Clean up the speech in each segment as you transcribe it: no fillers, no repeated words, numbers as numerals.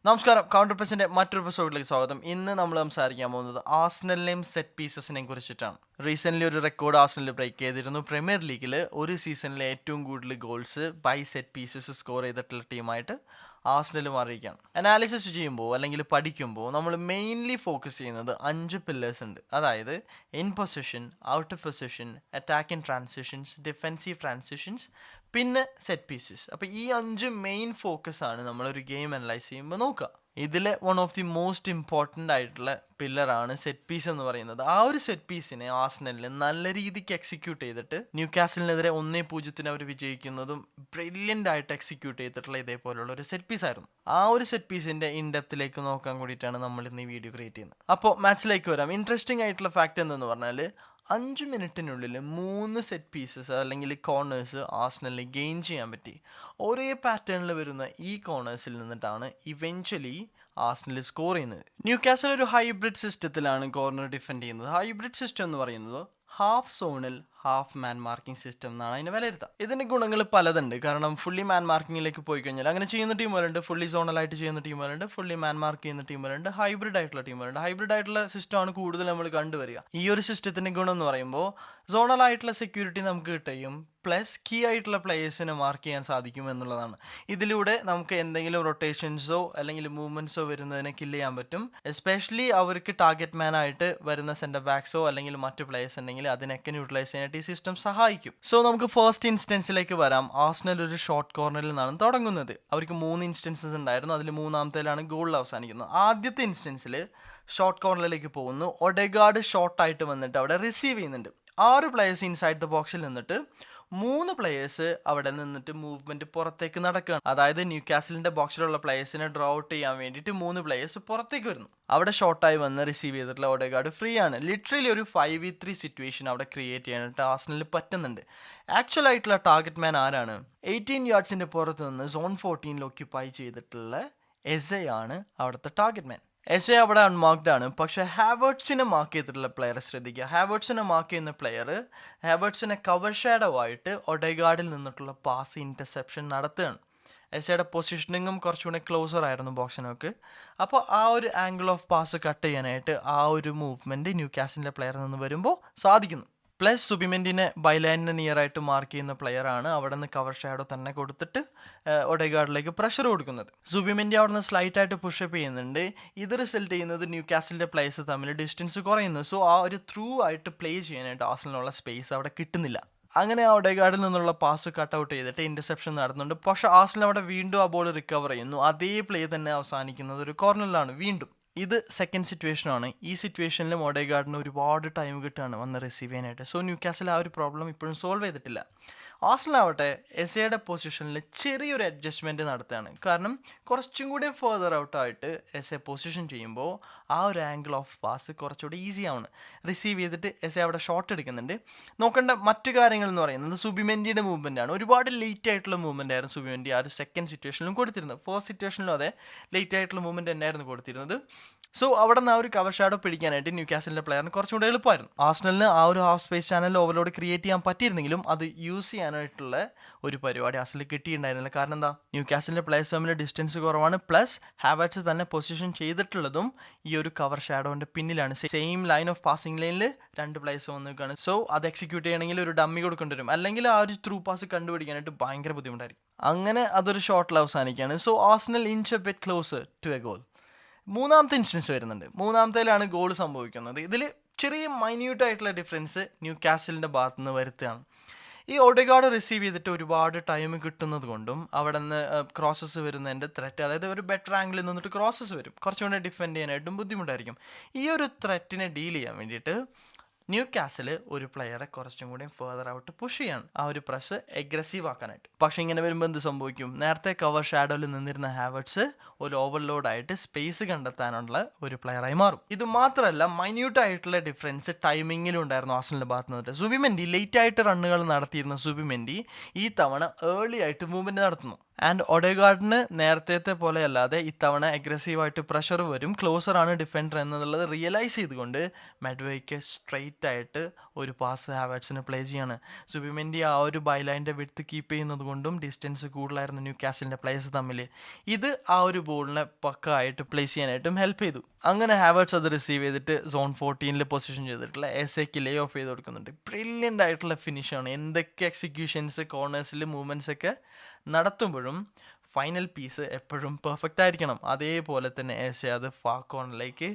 നമസ്കാരം. കൗണ്ടർ പ്രസിന്റെ മറ്റൊരു എപ്പിസോഡിലേക്ക് സ്വാഗതം. ഇന്ന് നമ്മൾ സംസാരിക്കാൻ പോകുന്നത് ആർസണലിനെയും സെറ്റ് പീസസിനെയും കുറിച്ചിട്ടാണ്. റീസെന്റ് ഒരു റെക്കോർഡ് ആർസണൽ ബ്രേക്ക് ചെയ്തിരുന്നു. പ്രീമിയർ ലീഗിൽ ഒരു സീസണിലെ ഏറ്റവും കൂടുതൽ goals by set pieces score ചെയ്തിട്ടുള്ള ടീമായിട്ട് ആർസണൽ മാറിയിരിക്കുകയാണ്. അനാലിസിസ് ചെയ്യുമ്പോൾ അല്ലെങ്കിൽ പഠിക്കുമ്പോൾ നമ്മൾ മെയിൻലി ഫോക്കസ് ചെയ്യുന്നത് 5 പില്ലേഴ്സ് ഉണ്ട്. അതായത് in position, out of position, attack in transitions, defensive transitions, പിന്നെ സെറ്റ് പീസസ്. അപ്പോൾ ഈ 5 മെയിൻ ഫോക്കസ് ആണ് നമ്മളൊരു ഗെയിം അനലൈസ് ചെയ്യുമ്പോൾ നോക്കുക. ഇതിലെ one of the most important ആയിട്ടുള്ള പില്ലറാണ് സെറ്റ് പീസ് എന്ന് പറയുന്നത്. ആ ഒരു സെറ്റ് പീസിനെ ആർസണലിൽ നല്ല രീതിക്ക് എക്സിക്യൂട്ട് ചെയ്തിട്ട് ന്യൂകാസലിനെതിരെ 1-0 അവർ വിജയിക്കുന്നതും ബ്രില്യൻ്റ് ആയിട്ട് എക്സിക്യൂട്ട് ചെയ്തിട്ടുള്ള ഇതേപോലുള്ള ഒരു സെറ്റ് പീസ് ആയിരുന്നു. ആ ഒരു സെറ്റ് പീസിന്റെ ഇൻഡെപ്തിലേക്ക് നോക്കാൻ കൂടിയിട്ടാണ് നമ്മൾ ഇന്ന് ഈ വീഡിയോ ക്രിയേറ്റ് ചെയ്യുന്നത്. അപ്പോൾ മാച്ചിലേക്ക് വരാം. ഇൻട്രസ്റ്റിംഗ് ആയിട്ടുള്ള ഫാക്ട് എന്തെന്ന് പറഞ്ഞാൽ 5 മിനിറ്റിനുള്ളിൽ 3 സെറ്റ് പീസസ് അല്ലെങ്കിൽ കോർണേഴ്സ് ആർസണലിന് ഗെയിൻ ചെയ്യാൻ പറ്റി. ഒരേ പാറ്റേണിൽ വരുന്ന ഈ കോർണേഴ്സിൽ നിന്നിട്ടാണ് ഇവൻച്വലി ആർസണൽ സ്കോർ ചെയ്യുന്നത്. ന്യൂകാസൽ ഒരു ഹൈബ്രിഡ് സിസ്റ്റത്തിലാണ് കോർണർ ഡിഫെൻഡ് ചെയ്യുന്നത്. ഹൈബ്രിഡ് സിസ്റ്റം എന്ന് പറയുന്നത് ഹാഫ് സോണിൽ ഹാഫ് മാൻ മാർക്കിംഗ് സിസ്റ്റം എന്നാണ് അതിന് വിലയിരുത്തുക. ഇതിൻ്റെ ഗുണങ്ങൾ പലതുണ്ട്. കാരണം ഫുള്ളി മാൻ മാർക്കിങ്ങിലേക്ക് പോയി കഴിഞ്ഞാൽ അങ്ങനെ ചെയ്യുന്ന ടീമുകളുണ്ട്, ഫുള്ളി സോണലായിട്ട് ചെയ്യുന്ന ടീമുകളുണ്ട്, ഫുള്ളി മാൻ മാർക്ക് ചെയ്യുന്ന ടീമുകളുണ്ട്, ഹൈബ്രിഡ് ആയിട്ടുള്ള ടീമുകളുണ്ട്. ഹൈബ്രിഡ് ആയിട്ടുള്ള സിസ്റ്റമാണ് കൂടുതൽ നമ്മൾ കണ്ടുവരിക. ഈ ഒരു സിസ്റ്റത്തിൻ്റെ ഗുണം എന്ന് പറയുമ്പോൾ സോണലായിട്ടുള്ള സെക്യൂരിറ്റി നമുക്ക് കിട്ടുകയും പ്ലസ് കീ ആയിട്ടുള്ള പ്ലേയേഴ്സിനെ മാർക്ക് ചെയ്യാൻ സാധിക്കും എന്നുള്ളതാണ്. ഇതിലൂടെ നമുക്ക് എന്തെങ്കിലും റൊട്ടേഷൻസോ അല്ലെങ്കിൽ മൂവ്മെൻറ്റ്സോ വരുന്നതിനെ കില്ല് ചെയ്യാൻ പറ്റും. എസ്പെഷ്യലി അവർക്ക് ടാർഗറ്റ് മാൻ ആയിട്ട് വരുന്ന സെൻറ്റർ ബാക്സോ അല്ലെങ്കിൽ മറ്റു പ്ലേയേഴ്സ് ഉണ്ടെങ്കിൽ അതിനൊക്കെ ന്യൂട്രലൈസ് ചെയ്യാനായിട്ട് ഈ സിസ്റ്റം സഹായിക്കും. സോ നമുക്ക് ഫസ്റ്റ് ഇൻസ്റ്റൻസിലേക്ക് വരാം. ആർസണൽ ഒരു ഷോർട്ട് കോർണറിൽ നിന്നാണ് തുടങ്ങുന്നത്. അവർക്ക് 3 ഇൻസ്റ്റൻസസ് ഉണ്ടായിരുന്നു. അതിൽ മൂന്നാമത്തേലാണ് ഗോളിൽ അവസാനിക്കുന്നത്. ആദ്യത്തെ ഇൻസ്റ്റൻസിൽ ഷോർട്ട് കോർണറിലേക്ക് പോകുന്നു. ഒഡെഗാർഡ് ഷോർട്ടായിട്ട് വന്നിട്ട് അവിടെ റിസീവ് ചെയ്യുന്നുണ്ട്. 6 പ്ലേയേഴ്സ് ഇൻസൈഡ് ദ ബോക്സിൽ നിന്നിട്ട് 3 പ്ലേയേഴ്സ് അവിടെ നിന്നിട്ട് മൂവ്മെന്റ് പുറത്തേക്ക് നടക്കുകയാണ്. അതായത് ന്യൂകാസലിന്റെ ബോക്സിലുള്ള പ്ലേയേഴ്സിനെ ഡ്രോ ഔട്ട് ചെയ്യാൻ വേണ്ടിയിട്ട് 3 പ്ലേയേഴ്സ് പുറത്തേക്ക് വരുന്നു. അവിടെ ഷോർട്ടായി വന്ന് റിസീവ് ചെയ്തിട്ടുള്ള ഒഡെഗാർഡ് ഫ്രീ ആണ്. ലിറ്ററലി ഒരു 5v3 സിറ്റുവേഷൻ അവിടെ ക്രിയേറ്റ് ചെയ്യാനായിട്ട് ആർസണലിന് പറ്റുന്നുണ്ട്. ആക്ച്വൽ ആയിട്ടുള്ള ടാർഗറ്റ് മാൻ ആരാണ്? 18 യാർഡ്സിന്റെ പുറത്ത് നിന്ന് സോൺ 14 ഓക്യുപ്പൈ ചെയ്തിട്ടുള്ള എസെ ആണ് അവിടുത്തെ ടാർഗറ്റ് മാൻ. എസെ അവിടെ അൺമാർക്ഡ് ആണ്. പക്ഷേ ഹാവേർട്സിനെ മാർക്ക് ചെയ്തിട്ടുള്ള പ്ലെയർ ശ്രദ്ധിക്കുക. ഹാവേർട്സിനെ മാർക്ക് ചെയ്യുന്ന പ്ലെയർ ഹാവേർട്സിനെ കവർ ഷാഡോ ആയിട്ട് ഒഡെഗാർഡിൽ നിന്നിട്ടുള്ള പാസ് ഇന്റർസെപ്ഷൻ നടത്തുകയാണ്. എസയുടെ പൊസിഷനിങ്ങും കുറച്ചുകൂടെ ക്ലോസർ ആയിരുന്നു ബോക്സിനൊക്കെ. അപ്പോൾ ആ ഒരു ആംഗിൾ ഓഫ് പാസ് കട്ട് ചെയ്യാനായിട്ട് ആ ഒരു മൂവ്മെൻറ്റ് ന്യൂകാസലിൻ്റെ പ്ലെയറിൽ നിന്ന് വരുമ്പോൾ സാധിക്കുന്നു. പ്ലസ് സുബിമെൻറ്റിനെ ബൈലൈനിന് നിയർ ആയിട്ട് മാർക്ക് ചെയ്യുന്ന പ്ലെയറാണ് അവിടെ നിന്ന് കവർ ഷാഡോ തന്നെ കൊടുത്തിട്ട് ഒഡെഗാർഡിലേക്ക് പ്രഷർ കൊടുക്കുന്നത്. സുബിമെൻറ്റി അവിടെ നിന്ന് സ്ലൈറ്റ് ആയിട്ട് പുഷപ്പ് ചെയ്യുന്നുണ്ട്. ഇത് റിസൾട്ട് ചെയ്യുന്നത് ന്യൂകാസലിൻ്റെ പ്ലേയേഴ്സ് തമ്മിൽ ഡിസ്റ്റൻസ് കുറയുന്നു. സോ ആ ഒരു ത്രൂ ആയിട്ട് പ്ലേ ചെയ്യാനായിട്ട് ആർസണലിനുള്ള സ്പേസ് അവിടെ കിട്ടുന്നില്ല. അങ്ങനെ ആ ഒഡെഗാർഡിൽ നിന്നുള്ള പാസ് കട്ട് ഔട്ട് ചെയ്തിട്ട് ഇന്റർസെപ്ഷൻ നടന്നുണ്ട്. പക്ഷേ ആർസണൽ അവിടെ വീണ്ടും ആ ബോൾ റിക്കവർ ചെയ്യുന്നു. അതേ പ്ലേ തന്നെ അവസാനിക്കുന്നത് ഒരു കോർണറിലാണ് വീണ്ടും. ഇത് സെക്കൻഡ് സിറ്റുവേഷനാണ്. ഈ സിറ്റുവേഷനിലും ഒഡെഗാർഡിന് ഒരുപാട് ടൈം കിട്ടുകയാണ് വന്ന് റിസീവ് ചെയ്യാനായിട്ട്. സോ ന്യൂകാസൽ ആ ഒരു പ്രോബ്ലം ഇപ്പോഴും സോൾവ് ചെയ്തിട്ടില്ല. ആർസണൽ ആവട്ടെ എസയുടെ പൊസിഷനിൽ ചെറിയൊരു അഡ്ജസ്റ്റ്മെൻറ്റ് നടത്തുകയാണ്. കാരണം കുറച്ചും കൂടി ഫേർദർ ഔട്ടായിട്ട് എസെ പൊസിഷൻ ചെയ്യുമ്പോൾ ആ ഒരു ആംഗിൾ ഓഫ് പാസ് കുറച്ചുകൂടി ഈസി ആണ്. റിസീവ് ചെയ്തിട്ട് എസെ അവിടെ ഷോട്ട് എടുക്കുന്നുണ്ട്. നോക്കേണ്ട മറ്റു കാര്യങ്ങൾ എന്ന് പറയുന്നത് സുബിമെൻറ്റിയുടെ മൂവ്മെൻ്റ് ആണ്. ഒരുപാട് ലേറ്റ് ആയിട്ടുള്ള മൂവ്മെൻ്റ് ആയിരുന്നു സുബിമെൻറ്റി ആ ഒരു സെക്കൻഡ് സിറ്റുവേഷനിലും കൊടുത്തിരുന്നത്. ഫസ്റ്റ് സിറ്റുവേഷനിലും അതെ ലേറ്റ് ആയിട്ടുള്ള മൂവ്മെൻറ്റ് തന്നെയായിരുന്നു കൊടുത്തിരുന്നത്. സോ അവിടെ നിന്ന് ആ ഒരു കവർ ഷാഡോ പിടിക്കാനായിട്ട് ന്യൂകാസലിൻ്റെ പ്ലെയറിന് കുറച്ചുകൂടെ എളുപ്പമായിരുന്നു. ആർസണലിന് ആ ഒരു half space channel overload create ചെയ്യാൻ പറ്റിയിരുന്നെങ്കിലും അത് യൂസ് ചെയ്യാനായിട്ടുള്ള ഒരു പരിപാടി ആർസണലിൽ കിട്ടിയിട്ടുണ്ടായിരുന്നില്ല. കാരണം എന്താ, ന്യൂകാസലിൻ്റെ പ്ലേയേഴ്സ് തമ്മിൽ ഡിസ്റ്റൻസ് കുറവാണ്. പ്ലസ് ഹാവേർട്സ് തന്നെ പൊസിഷൻ ചെയ്തിട്ടുള്ളതും ഈ ഒരു കവർ ഷാഡോൻ്റെ പിന്നിലാണ്. സെയിം ലൈൻ ഓഫ് പാസിംഗ് ലൈനിൽ 2 പ്ലേയേഴ്സ് വന്ന് നിൽക്കുകയാണ്. സോ അത് എക്സിക്യൂട്ട് ചെയ്യണമെങ്കിൽ ഒരു ഡമ്മി കൊടുക്കേണ്ടി വരും. അല്ലെങ്കിൽ ആ ഒരു ത്രൂ പാസ് കണ്ടുപിടിക്കാനായിട്ട് ഭയങ്കര ബുദ്ധിമുട്ടായിരിക്കും. അങ്ങനെ അതൊരു ഷോട്ടിൽ അവസാനിക്കുകയാണ്. So Arsenal inch a bit closer to a goal. മൂന്നാമത്തെ ഇൻസ്റ്റൻസ് വരുന്നുണ്ട്. മൂന്നാമത്തേലാണ് ഗോൾ സംഭവിക്കുന്നത്. ഇതിൽ ചെറിയ മൈന്യൂട്ട് ആയിട്ടുള്ള ഡിഫറൻസ് ന്യൂകാസലിൻ്റെ ഭാഗത്ത് നിന്ന് വരുത്തുകയാണ്. ഈ ഒഡെഗാർഡ് റിസീവ് ചെയ്തിട്ട് ഒരുപാട് ടൈം കിട്ടുന്നത് കൊണ്ടും അവിടെ നിന്ന് ക്രോസസ് വരുന്നതിൻ്റെ ത്രെറ്റ്, അതായത് ഒരു ബെറ്റർ ആംഗിളിൽ നിന്നിട്ട് ക്രോസസ് വരും, കുറച്ചുകൂടി ഡിഫെൻഡ് ചെയ്യാനായിട്ടും ബുദ്ധിമുട്ടായിരിക്കും. ഈ ഒരു ത്രെറ്റിനെ ഡീൽ ചെയ്യാൻ വേണ്ടിയിട്ട് ന്യൂകാസൽ ഒരു പ്ലെയറെ കുറച്ചും കൂടി ഫേർദർ ഔട്ട് പുഷ് ചെയ്യാണ് ആ ഒരു പ്രസ് എഗ്രസീവ് ആക്കാനായിട്ട്. പക്ഷേ ഇങ്ങനെ വരുമ്പോൾ എന്ത് സംഭവിക്കും? നേരത്തെ കവർ ഷാഡോയിൽ നിന്നിരുന്ന ഹാവേർട്സ് ഒരു ഓവർലോഡായിട്ട് സ്പേസ് കണ്ടെത്താനുള്ള ഒരു പ്ലെയറായി മാറും. ഇത് മാത്രമല്ല മൈന്യൂട്ട് ആയിട്ടുള്ള ഡിഫറൻസ് ടൈമിങ്ങിലും ഉണ്ടായിരുന്നു ആർസണലിൻ്റെ ഭാഗത്ത് നിന്നിട്ട്. സുബിമെൻറ്റി ലേറ്റ് ആയിട്ട് റണ്ണുകൾ നടത്തിയിരുന്ന സുബിമെൻറ്റി ഈ തവണ ഏർലി ആയിട്ട് മൂവ്മെൻറ്റ് നടത്തുന്നു. ആൻഡ് ഒഡേഗാർഡിന് നേരത്തെ പോലെ അല്ലാതെ ഇത്തവണ അഗ്രസീവായിട്ട് പ്രഷർ വരും, ക്ലോസറാണ് ഡിഫൻഡർ എന്നുള്ളത് റിയലൈസ് ചെയ്തുകൊണ്ട് മെഡ്വേക്ക് സ്ട്രെയിറ്റ് ആയിട്ട് ഒരു പാസ് ഹാവേർട്സിന് പ്ലേ ചെയ്യാണ്. സുബിമെൻഡി ആ ഒരു ബൈലൈൻ്റെ വിഡ്ത്ത് കീപ്പ് ചെയ്യുന്നത് കൊണ്ടും ഡിസ്റ്റൻസ് കൂടുതലായിരുന്നു ന്യൂ കാസിലിൻ്റെ പ്ലേയേഴ്സ് തമ്മിൽ. ഇത് ആ ഒരു ബോളിനെ പക്കായിട്ട് പ്ലേസ് ചെയ്യാനായിട്ടും ഹെൽപ്പ് ചെയ്തു. അങ്ങനെ ഹാവേർട്സ് അത് റിസീവ് ചെയ്തിട്ട് സോൺ 14 പൊസിഷൻ ചെയ്തിട്ടുള്ള എസേക്ക് ലേ ഓഫ് ചെയ്ത് കൊടുക്കുന്നുണ്ട്. ബ്രില്യൻ്റ് ആയിട്ടുള്ള ഫിനിഷാണ്. എന്തൊക്കെ എക്സിക്യൂഷൻസ് കോർണേഴ്സിൽ മൂവ്മെൻറ്റ്സ് ഒക്കെ നടത്തുമ്പോഴും ഫൈനൽ പീസ് എപ്പോഴും പെർഫെക്റ്റ് ആയിരിക്കണം. അതേപോലെ തന്നെ എസെ അത് ഫാർ കോർണറിലേക്ക്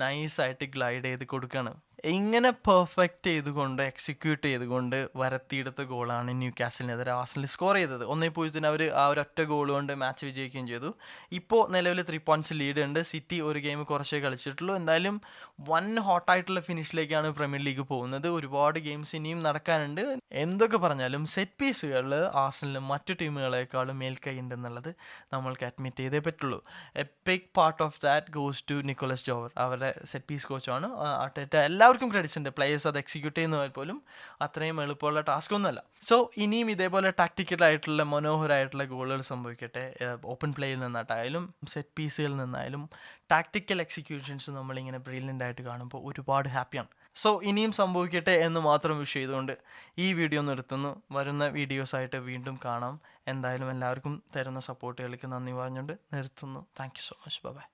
നൈസായിട്ട് ഗ്ലൈഡ് ചെയ്ത് കൊടുക്കുകയാണ്. ഇങ്ങനെ പെർഫെക്റ്റ് ചെയ്തുകൊണ്ട് എക്സിക്യൂട്ട് ചെയ്തുകൊണ്ട് വരത്തിയെടുത്ത ഗോളാണ് ന്യൂ കാസിലിനെതിരെ ആർസണൽ സ്കോർ ചെയ്തത്. 1-0 അവർ ആ ഒരൊറ്റ ഗോൾ കൊണ്ട് മാച്ച് വിജയിക്കുകയും ചെയ്തു. ഇപ്പോൾ നിലവിൽ 3 പോയിൻറ്റ്സ് ലീഡ് ഉണ്ട്. സിറ്റി ഒരു ഗെയിം കുറച്ചേ കളിച്ചിട്ടുള്ളൂ. എന്തായാലും ഹോട്ടായിട്ടുള്ള ഫിനിഷിലേക്കാണ് പ്രീമിയർ ലീഗ് പോകുന്നത്. ഒരുപാട് ഗെയിംസ് ഇനിയും നടക്കാനുണ്ട്. എന്തൊക്കെ പറഞ്ഞാലും സെറ്റ് പീസുകളിൽ ആർസണലിന് മറ്റു ടീമുകളെക്കാളും മേൽക്കൈ ഉണ്ടെന്നുള്ളത് നമ്മൾക്ക് അഡ്മിറ്റ് ചെയ്തേ പറ്റുള്ളൂ. A big part of that goes to Nicholas Jover. അവരുടെ സെറ്റ് പീസ് കോച്ചാണ്. അർട്ടേറ്റ എല്ലാവർക്കും ക്രെഡിറ്റ്സ് ഉണ്ട്. പ്ലേയേഴ്സ് അത് എക്സിക്യൂട്ട് ചെയ്യുന്നവർ പോലും അത്രയും എളുപ്പമുള്ള ടാസ്ക് ഒന്നുമല്ല. സോ ഇനിയും ഇതേപോലെ ടാക്ടിക്കലായിട്ടുള്ള മനോഹരമായിട്ടുള്ള ഗോളുകൾ സംഭവിക്കട്ടെ. ഓപ്പൺ പ്ലേയിൽ നിന്നായിട്ടായാലും സെറ്റ് പീസുകളിൽ നിന്നായാലും ടാക്ടിക്കൽ എക്സിക്യൂഷൻസ് നമ്മളിങ്ങനെ ബ്രില്യൻ്റ് ആയിട്ട് കാണുമ്പോൾ ഒരുപാട് ഹാപ്പിയാണ്. സോ ഇനിയും സംഭവിക്കട്ടെ എന്ന് മാത്രം വിഷ് ചെയ്തുകൊണ്ട് ഈ വീഡിയോ നിർത്തുന്നു. വരുന്ന വീഡിയോസായിട്ട് വീണ്ടും കാണാം. എന്തായാലും എല്ലാവർക്കും തരുന്ന സപ്പോർട്ടുകൾക്ക് നന്ദി പറഞ്ഞുകൊണ്ട് നിർത്തുന്നു. Thank you so much. By.